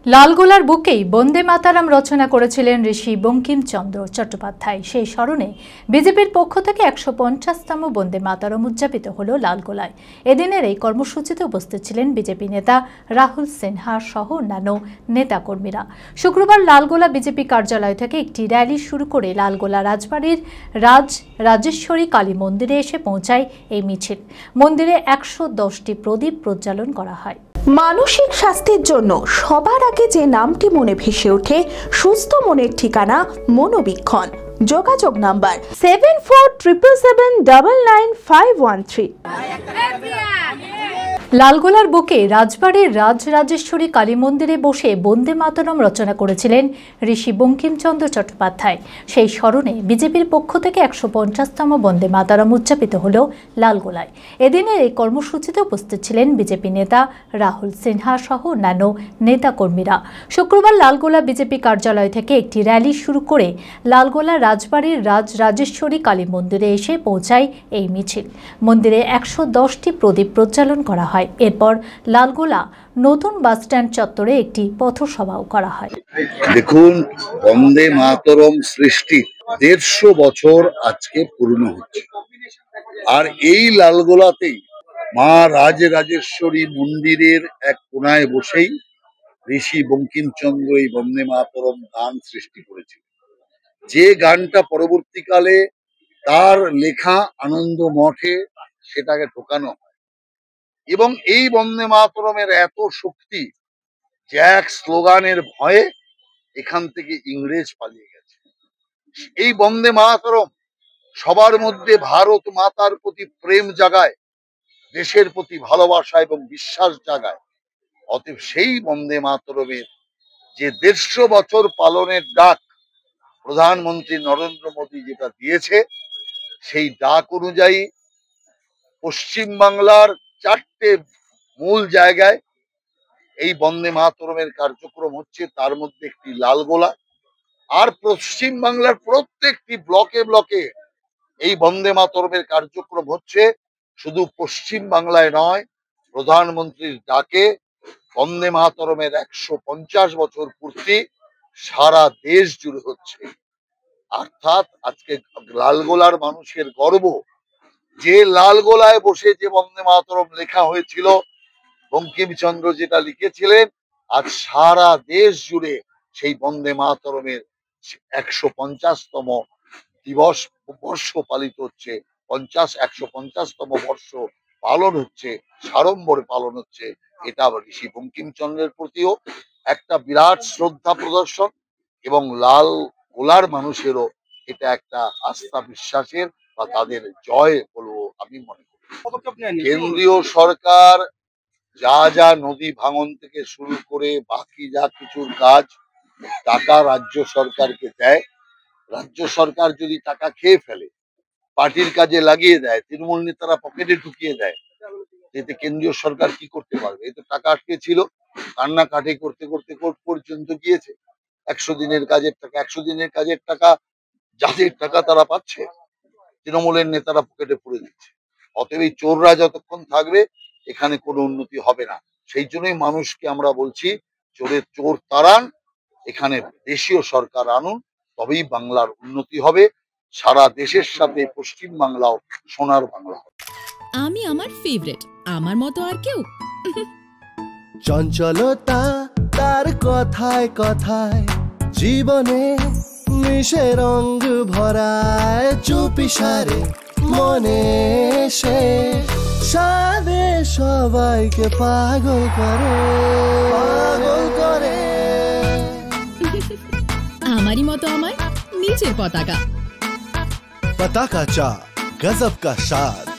লালগোলার বুকেই বন্দে মাতারাম রচনা করেছিলেন ঋষি বঙ্কিমচন্দ্র চট্টোপাধ্যায়। সেই স্মরণে বিজেপির পক্ষ থেকে ১৫০তম বন্দে মাতারাম উদযাপিত হল লালগোলায়। এদিনের এই কর্মসূচিতে উপস্থিত ছিলেন বিজেপি নেতা রাহুল সিনহা সহ অন্যান্য নেতাকর্মীরা। শুক্রবার লালগোলা বিজেপি কার্যালয় থেকে একটি র্যালি শুরু করে লালগোলা রাজবাড়ির রাজেশ্বরী কালী মন্দিরে এসে পৌঁছায় এই মিছিল। মন্দিরে ১১০টি প্রদীপ প্রজ্বালন করা হয়। মানসিক স্বাস্থ্যের জন্য সবার আগে যে নামটি মনে ভেসে ওঠে, সুস্থ মনের ঠিকানা মনোবীক্ষণ। যোগাযোগ নাম্বার 7477799513। লালগোলার বুকে রাজবাড়ির রাজরাজেশ্বরী কালী মন্দিরে বসে বন্দে মাতরম রচনা করেছিলেন ঋষি বঙ্কিমচন্দ্র চট্টোপাধ্যায়। সেই স্মরণে বিজেপির পক্ষ থেকে ১৫০তম বন্দে মাতরম উদযাপিত হল লালগোলায়। এদিনের এই কর্মসূচিতে উপস্থিত ছিলেন বিজেপি নেতা রাহুল সিনহা সহ অন্যান্য নেতাকর্মীরা। শুক্রবার লালগোলা বিজেপি কার্যালয় থেকে একটি র্যালি শুরু করে লালগোলা রাজবাড়ির রাজরাজেশ্বরী কালী মন্দিরে এসে পৌঁছায় এই মিছিল। মন্দিরে ১১০টি প্রদীপ প্রজ্বালন করা হয়। এরপর লালগোলা নতুন বাসস্ট্যান্ড চত্বরে একটি পথসভাও করা হয়। দেখুন, বন্দে মাতরম সৃষ্টি ১৫০ বছর আজকে পূর্ণ হচ্ছে, আর এই লালগোলাতেই মা রাজরাজেশ্বরী মন্দিরের এক কোনায় বসেই ঋষি বঙ্কিমচন্দ্র এই বন্দে মাতরম গান সৃষ্টি করেছিল, যে গানটা পরবর্তীকালে তার লেখা আনন্দ মঠে সেটাকে ঢোকানো হয়। এবং এই বন্দে মাতরমের এত শক্তি যে এক স্লোগানের ভয়ে এখান থেকে ইংরেজ পালিয়ে গেছে। এই বন্দে মাতরম সবার মধ্যে ভারত মাতার প্রতি প্রেম জাগায়, দেশের প্রতি ভালোবাসা এবং বিশ্বাস জাগায়। অতএব সেই বন্দে মাতরমের যে ১৫০ বছর পালনের ডাক প্রধানমন্ত্রী নরেন্দ্র মোদী যেটা দিয়েছে, সেই ডাক অনুযায়ী পশ্চিম বাংলার ৪টে মূল জায়গায় এই বন্দে মাতরমের কার্যক্রম হচ্ছে। তার মধ্যে একটি লালগোলা, আর পশ্চিম বাংলার প্রত্যেকটি ব্লকে ব্লকে এই বন্দে মাতরমের কার্যক্রম হচ্ছে। শুধু পশ্চিম বাংলায় নয়, প্রধানমন্ত্রীর ডাকে বন্দে মাতরমের ১৫০ বছর পূর্তি সারা দেশ জুড়ে হচ্ছে। অর্থাৎ আজকে লালগোলার মানুষের গর্ব যে লালগোলায় বসে যে বন্দে মাতরম লেখা হয়েছিল, বঙ্কিমচন্দ্র যেটা লিখেছিলেন, আজ সারা দেশ জুড়ে সেই বন্দে মাতরমের ১৫০তম দিবস বর্ষ পালিত হচ্ছে। ১৫০তম বর্ষ পালন হচ্ছে, সাড়ম্বরে পালন হচ্ছে। এটা ঋষি বঙ্কিমচন্দ্রের প্রতিও একটা বিরাট শ্রদ্ধা প্রদর্শন, এবং লালগোলার মানুষেরও এটা একটা আস্থা বিশ্বাসের বা তাদের জয় বলবো আমি মনে করি। কেন্দ্রীয় সরকার যা যা নদী ভাঙন থেকে শুরু করে বাকি যা কিছুর কাজ টাকা রাজ্য সরকারকে দেয়, রাজ্য সরকার যদি টাকা খেয়ে ফেলে, পার্টির কাজে লাগিয়ে দেয়, তৃণমূল নেতারা পকেটে ঢুকিয়ে দেয়, এতে কেন্দ্রীয় সরকার কি করতে পারবে? এতে টাকা আটকে ছিল, কান্নাকাটি করতে করতে কোর্ট পর্যন্ত গিয়েছে। ১০০ দিনের কাজের টাকা, ১০০ দিনের কাজের টাকা যাদের টাকা তারা পাচ্ছে, তৃণমূলের নেতারা পকেটে পুরে দিচ্ছে। অতএব এই চোররা যতক্ষণ থাকবে এখানে কোনো উন্নতি হবে না। সেই জন্যই মানুষকে আমরা বলছি, চোর তাড়ান, এখানে দেশীয় সরকার আনুন, তবেই বাংলার উন্নতি হবে। সারা দেশের সাথে পশ্চিম বাংলাও সোনার বাংলা হবে। আমি আমার ফেভারিট, আমার মতো আর কেউ। চঞ্চলতা তার কথায় কথায় জীবনে মিশে রঙ ভরায়, চুপি সারে মনে সে সাদে সবাইকে পাগল করে, পাগল করে। আমারই মতো আমার নিজের পতাকা। पताका चा गजब का स्वाद।